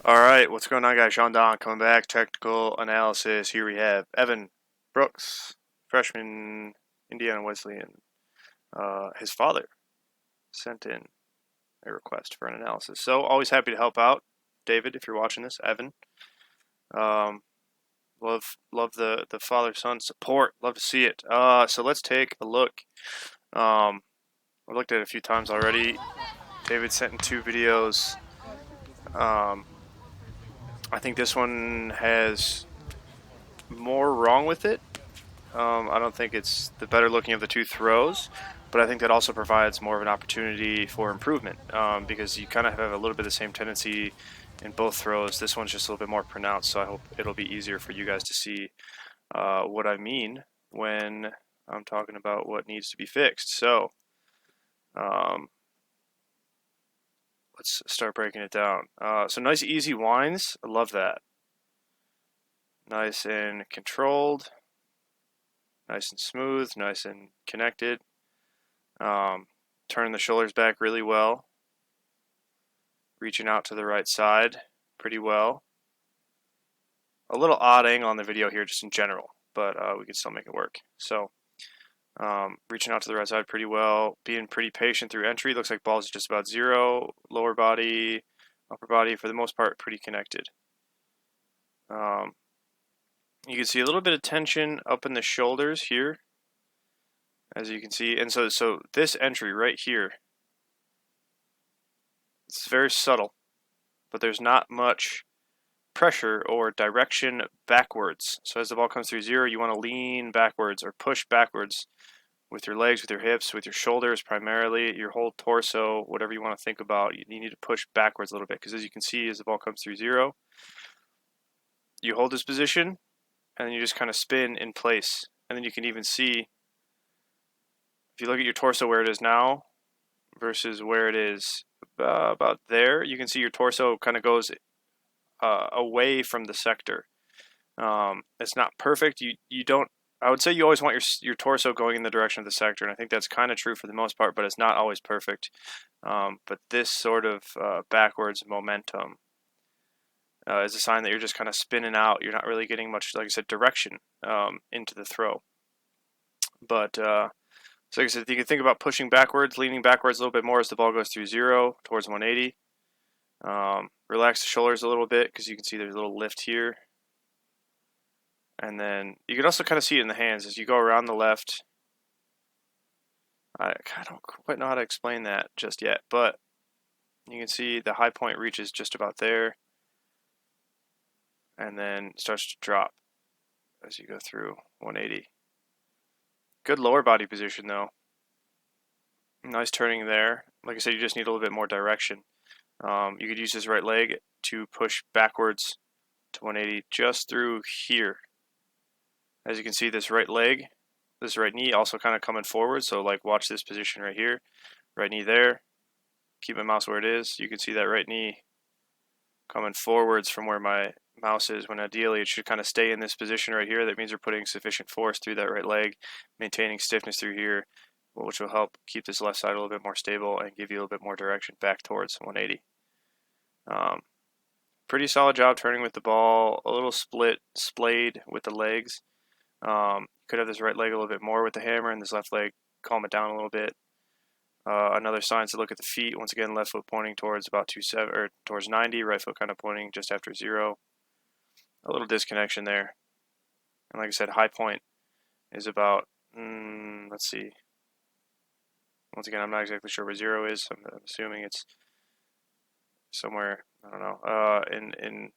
Alright, what's going on, guys? Sean Don coming back. Technical analysis. Here we have Evan Brooks, freshman, Indiana Wesleyan. His father sent in a request for an analysis. So, always happy to help out. David, if you're watching this, Evan. Um, love the father-son support. Love to see it. So let's take a look. I looked at it a few times already. David sent in 2 videos. I think this one has more wrong with it. I don't think it's the better looking of the 2 throws, but I think that also provides more of an opportunity for improvement because you kind of have a little bit of the same tendency in both throws. This one's just a little bit more pronounced, so I hope it'll be easier for you guys to see what I mean when I'm talking about what needs to be fixed. So um, let's start breaking it down. So nice easy winds. I love that. Nice and controlled. Nice and smooth, nice and connected. Turning the shoulders back really well. Reaching out to the right side pretty well. A little odd angle on the video here just in general, but we can still make it work. So reaching out to the right side pretty well. Being pretty patient through entry. Looks like ball's just about 0. Lower body, upper body, for the most part, pretty connected. You can see a little bit of tension up in the shoulders here, as you can see. And so this entry right here, it's very subtle, but there's not much pressure or direction backwards. So as the ball comes through 0, you want to lean backwards or push backwards with your legs, with your hips, with your shoulders primarily, your whole torso, whatever you want to think about. You need to push backwards a little bit because as you can see, as the ball comes through 0, you hold this position and then you just kind of spin in place. And then you can even see, if you look at your torso where it is now versus where it is about there, you can see your torso kind of goes away from the sector. It's not perfect. You don't. I would say you always want your torso going in the direction of the sector, and I think that's kind of true for the most part, but it's not always perfect. But this sort of backwards momentum is a sign that you're just kind of spinning out. You're not really getting much, like I said, direction into the throw. But so like I said, you can think about pushing backwards, leaning backwards a little bit more as the ball goes through 0 towards 180. Relax the shoulders a little bit because you can see there's a little lift here. And then you can also kind of see it in the hands as you go around the left. I don't quite know how to explain that just yet, but you can see the high point reaches just about there and then starts to drop as you go through 180. Good lower body position though. Nice turning there. Like I said, you just need a little bit more direction. You could use this right leg to push backwards to 180 just through here. As you can see, this right leg, this right knee also kind of coming forward. So like watch this position right here. Right knee there. Keep my mouse where it is. You can see that right knee coming forwards from where my mouse is, when ideally it should kind of stay in this position right here. That means we're putting sufficient force through that right leg, maintaining stiffness through here, which will help keep this left side a little bit more stable and give you a little bit more direction back towards 180. Pretty solid job turning with the ball, a little splayed with the legs. Could have this right leg a little bit more with the hammer and this left leg calm it down a little bit. Another sign to look at the feet. Once again, left foot pointing towards about 27 or towards 90, right foot kind of pointing just after 0. A little disconnection there. And like I said, high point is about, let's see. Once again, I'm not exactly sure where 0 is. I'm assuming it's somewhere, I don't know.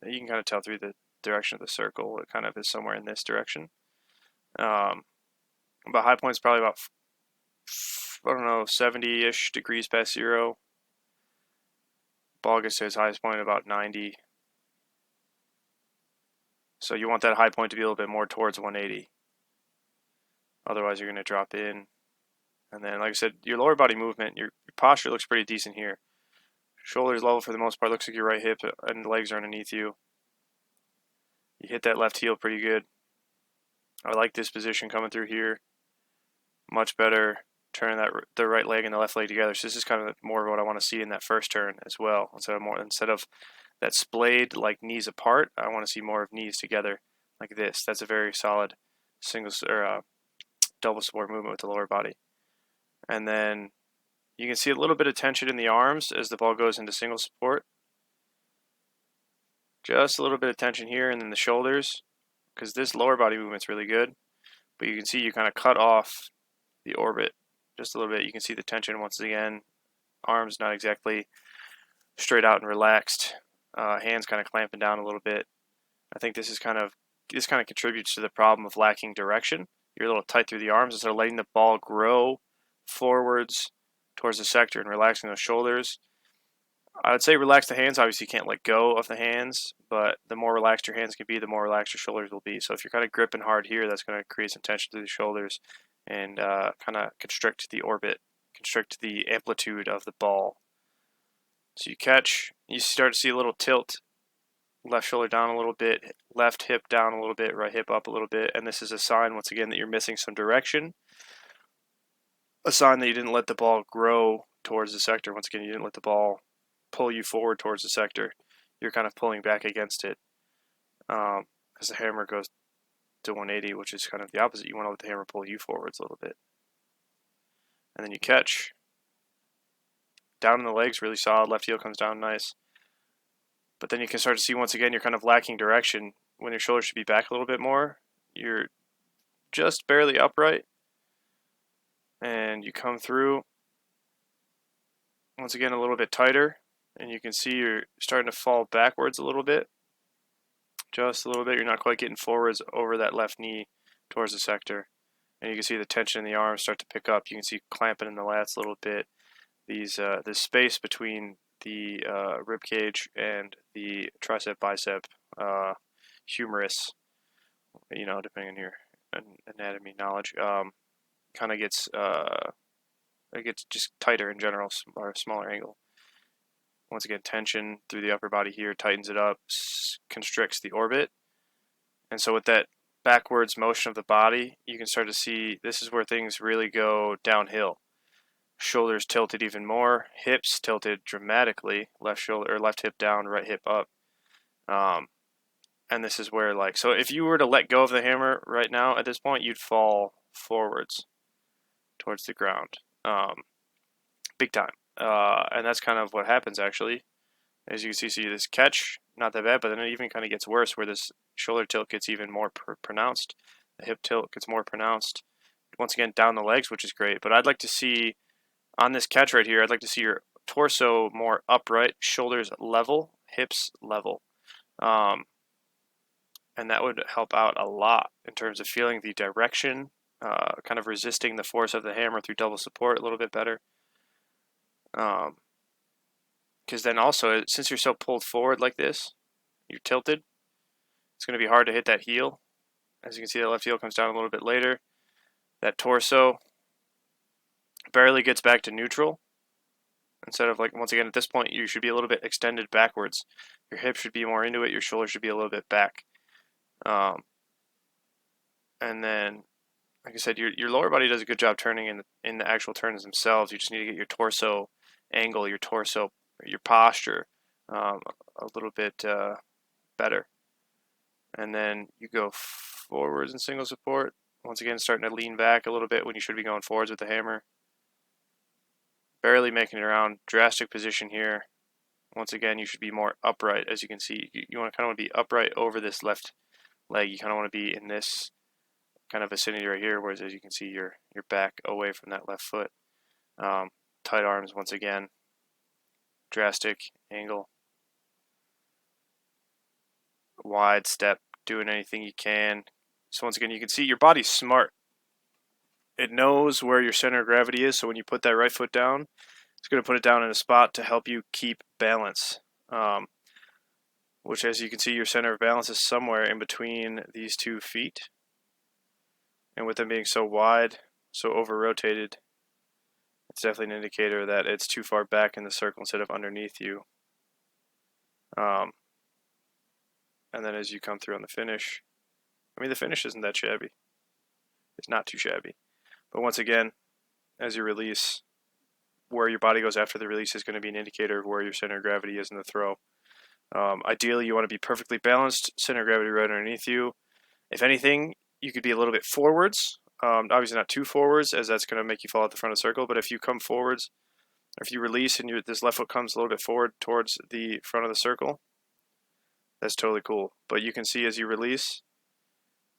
You can kind of tell through the direction of the circle. It kind of is somewhere in this direction. But high point's probably about, I don't know, 70-ish degrees past 0. Ball gets to its highest point about 90. So you want that high point to be a little bit more towards 180. Otherwise, you're going to drop in. And then, like I said, your lower body movement, your posture looks pretty decent here. Shoulders level for the most part. Looks like your right hip and legs are underneath you. You hit that left heel pretty good. I like this position coming through here. Much better turning the right leg and the left leg together. So this is kind of more of what I want to see in that first turn as well. Instead of that splayed like knees apart. I want to see more of knees together like this. That's a very solid single or double support movement with the lower body. And then you can see a little bit of tension in the arms as the ball goes into single support. Just a little bit of tension here, and then the shoulders, because this lower body movement's really good. But you can see you kind of cut off the orbit just a little bit. You can see the tension once again. Arms not exactly straight out and relaxed. Hands kind of clamping down a little bit. I think this kind of contributes to the problem of lacking direction. You're a little tight through the arms instead of letting the ball grow forwards towards the sector and relaxing those shoulders. I would say relax the hands. Obviously, you can't let go of the hands, but the more relaxed your hands can be, the more relaxed your shoulders will be. So if you're kind of gripping hard here, that's going to create some tension through the shoulders and kind of constrict the orbit, constrict the amplitude of the ball. So you catch, you start to see a little tilt, left shoulder down a little bit, left hip down a little bit, right hip up a little bit, and this is a sign, once again, that you're missing some direction, a sign that you didn't let the ball grow towards the sector. Once again, you didn't let the ball pull you forward towards the sector. You're kind of pulling back against it as the hammer goes to 180, which is kind of the opposite. You want to let the hammer pull you forwards a little bit. And then you catch. Down in the legs, really solid. Left heel comes down nice. But then you can start to see, once again, you're kind of lacking direction when your shoulders should be back a little bit more. You're just barely upright. And you come through, once again, a little bit tighter. And you can see you're starting to fall backwards a little bit. Just a little bit. You're not quite getting forwards over that left knee towards the sector. And you can see the tension in the arms start to pick up. You can see clamping in the lats a little bit. The space between the rib cage and the tricep bicep humerus, depending on your anatomy knowledge, kind of gets it gets just tighter in general, or smaller angle. Once again, tension through the upper body here tightens it up, constricts the orbit, and so with that backwards motion of the body, you can start to see this is where things really go downhill. Shoulders tilted even more, hips tilted dramatically, left shoulder or left hip down, right hip up. And this is where, so if you were to let go of the hammer right now at this point, you'd fall forwards towards the ground, big time. And that's kind of what happens, actually. As you can see this catch, not that bad, but then it even kind of gets worse where this shoulder tilt gets even more pronounced. The hip tilt gets more pronounced. Once again, down the legs, which is great. But I'd like to see, on this catch right here, I'd like to see your torso more upright, shoulders level, hips level. And that would help out a lot in terms of feeling the direction, kind of resisting the force of the hammer through double support a little bit better. Because then also, since you're so pulled forward like this, you're tilted, it's going to be hard to hit that heel. As you can see, the left heel comes down a little bit later. That torso barely gets back to neutral. Instead of, once again, at this point, you should be a little bit extended backwards. Your hip should be more into it. Your shoulder should be a little bit back. And then, like I said, your lower body does a good job turning in the actual turns themselves. You just need to get your torso angle, your posture a little bit better. And then you go forwards in single support. Once again, starting to lean back a little bit when you should be going forwards with the hammer. Barely making it around. Drastic position here. Once again, you should be more upright. As you can see, you kind of want to be upright over this left leg. You kind of want to be in this kind of vicinity right here, whereas as you can see, you're back away from that left foot. Tight arms once again. Drastic angle. Wide step, doing anything you can. So once again, you can see your body's smart. It knows where your center of gravity is, so when you put that right foot down, it's going to put it down in a spot to help you keep balance. Which, as you can see, your center of balance is somewhere in between these 2 feet. And with them being so wide, so over-rotated, it's definitely an indicator that it's too far back in the circle instead of underneath you. And then as you come through on the finish, the finish isn't that shabby. It's not too shabby. But once again, as you release, where your body goes after the release is going to be an indicator of where your center of gravity is in the throw. Ideally, you want to be perfectly balanced, center of gravity right underneath you. If anything, you could be a little bit forwards. Obviously not too forwards, as that's going to make you fall out the front of the circle. But if you come forwards, or if you release and this left foot comes a little bit forward towards the front of the circle, that's totally cool. But you can see as you release,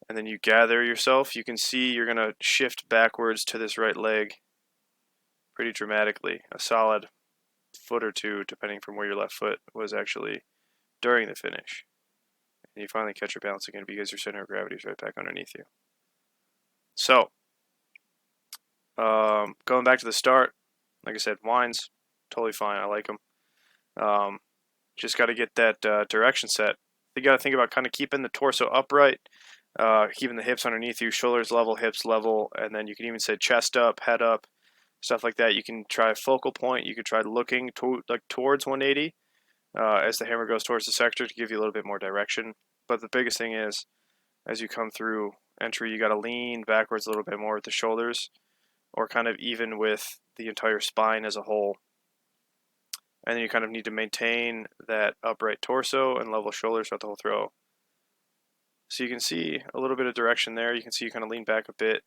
and then you gather yourself, you can see you're going to shift backwards to this right leg pretty dramatically. A solid foot or two, depending from where your left foot was actually during the finish. And you finally catch your balance again because your center of gravity is right back underneath you. So, going back to the start, like I said, winds, totally fine. I like them. Just got to get that direction set. You got to think about kind of keeping the torso upright, keeping the hips underneath you, shoulders level, hips level, and then you can even say chest up, head up, stuff like that. You can try focal point. You could try looking towards 180 as the hammer goes towards the sector to give you a little bit more direction. But the biggest thing is, as you come through entry, you got to lean backwards a little bit more with the shoulders, or kind of even with the entire spine as a whole. And then you kind of need to maintain that upright torso and level shoulders throughout the whole throw. So you can see a little bit of direction there. You can see you kind of lean back a bit,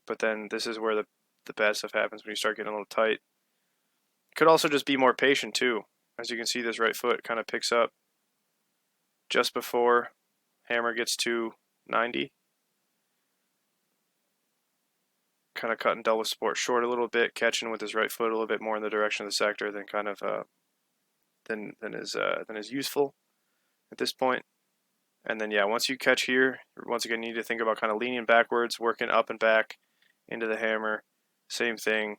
but then this is where the bad stuff happens when you start getting a little tight. Could also just be more patient too. As you can see, this right foot kind of picks up just before hammer gets to 90. Kind of cutting double support short a little bit, catching with his right foot a little bit more in the direction of the sector than kind of than is useful at this point. And then yeah, once you catch here, once again you need to think about kind of leaning backwards, working up and back into the hammer. Same thing.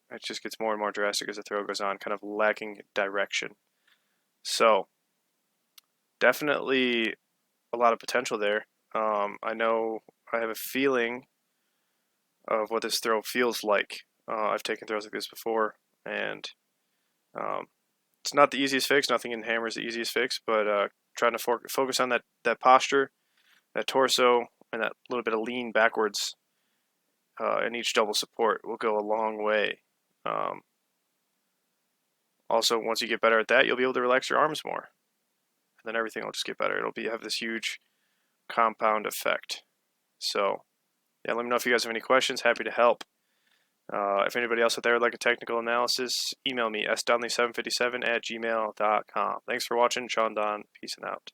It just gets more and more drastic as the throw goes on, kind of lacking direction. So definitely a lot of potential there. I know I have a feeling of what this throw feels like. I've taken throws like this before, and it's not the easiest fix. Nothing in hammer is the easiest fix, but trying to focus on that posture, that torso, and that little bit of lean backwards in each double support will go a long way. Also, once you get better at that, you'll be able to relax your arms more, and then everything will just get better. It'll have this huge compound effect. So, yeah, let me know if you guys have any questions. Happy to help. If anybody else out there would like a technical analysis, email me, sdonnelly757@gmail.com. Thanks for watching. Sean Don. Peace and out.